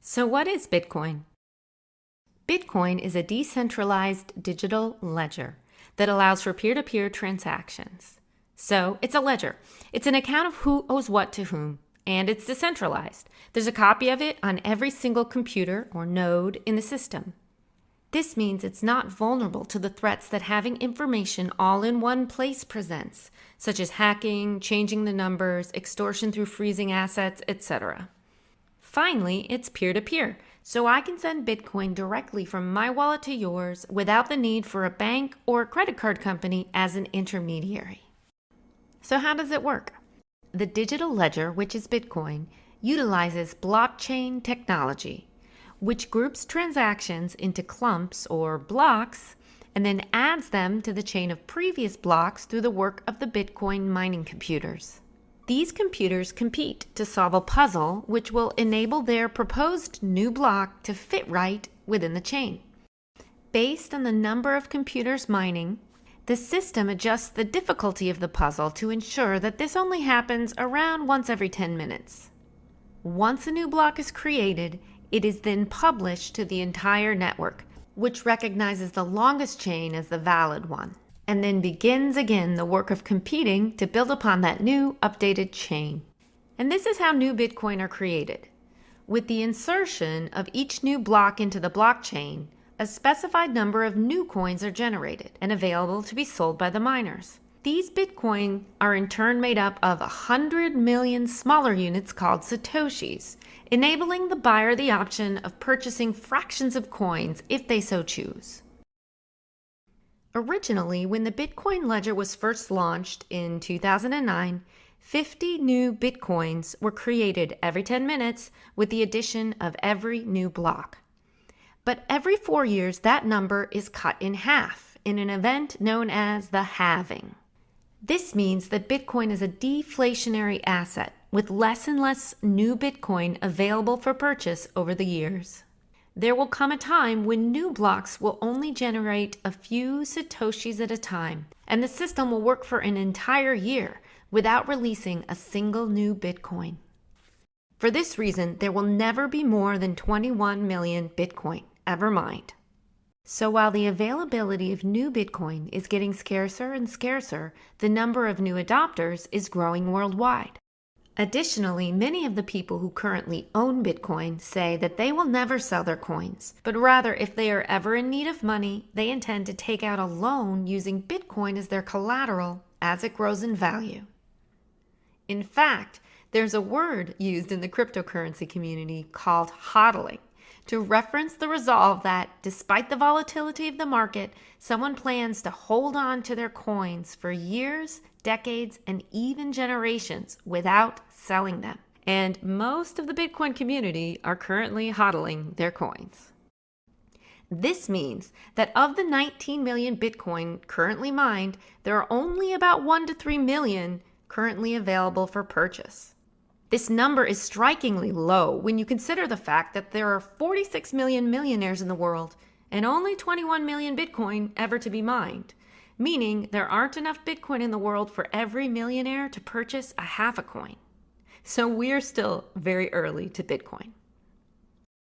So what is Bitcoin? Bitcoin is a decentralized digital ledger that allows for peer-to-peer transactions. So it's a ledger. It's an account of who owes what to whom, and it's decentralized. There's a copy of it on every single computer or node in the system. This means it's not vulnerable to the threats that having information all in one place presents, such as hacking, changing the numbers, extortion through freezing assets, etc. Finally, it's peer-to-peer, so I can send Bitcoin directly from my wallet to yours without the need for a bank or credit card company as an intermediary. So how does it work? The digital ledger, which is Bitcoin, utilizes blockchain technology, which groups transactions into clumps or blocks and then adds them to the chain of previous blocks through the work of the Bitcoin mining computers. These computers compete to solve a puzzle which will enable their proposed new block to fit right within the chain. Based on the number of computers mining, the system adjusts the difficulty of the puzzle to ensure that this only happens around once every 10 minutes. Once a new block is created, it is then published to the entire network, which recognizes the longest chain as the valid one, and then begins again the work of competing to build upon that new updated chain. And this is how new Bitcoin are created. With the insertion of each new block into the blockchain, a specified number of new coins are generated and available to be sold by the miners. These Bitcoin are in turn made up of 100 million smaller units called Satoshis, enabling the buyer the option of purchasing fractions of coins if they so choose. Originally, when the Bitcoin ledger was first launched in 2009, 50 new Bitcoins were created every 10 minutes with the addition of every new block. But every 4 years, that number is cut in half in an event known as the halving. This means that Bitcoin is a deflationary asset with less and less new Bitcoin available for purchase over the years. There will come a time when new blocks will only generate a few Satoshis at a time, and the system will work for an entire year without releasing a single new Bitcoin. For this reason, there will never be more than 21 million Bitcoin ever mined. So while the availability of new Bitcoin is getting scarcer and scarcer, the number of new adopters is growing worldwide. Additionally, many of the people who currently own Bitcoin say that they will never sell their coins, but rather if they are ever in need of money, they intend to take out a loan using Bitcoin as their collateral as it grows in value. In fact, there's a word used in the cryptocurrency community called hodling to reference the resolve that, despite the volatility of the market, someone plans to hold on to their coins for years, decades, and even generations without selling them. And most of the Bitcoin community are currently hodling their coins. This means that of the 19 million Bitcoin currently mined, there are only about 1 to 3 million currently available for purchase. This number is strikingly low when you consider the fact that there are 46 million millionaires in the world and only 21 million Bitcoin ever to be mined, meaning there aren't enough Bitcoin in the world for every millionaire to purchase a half a coin. So we're still very early to Bitcoin.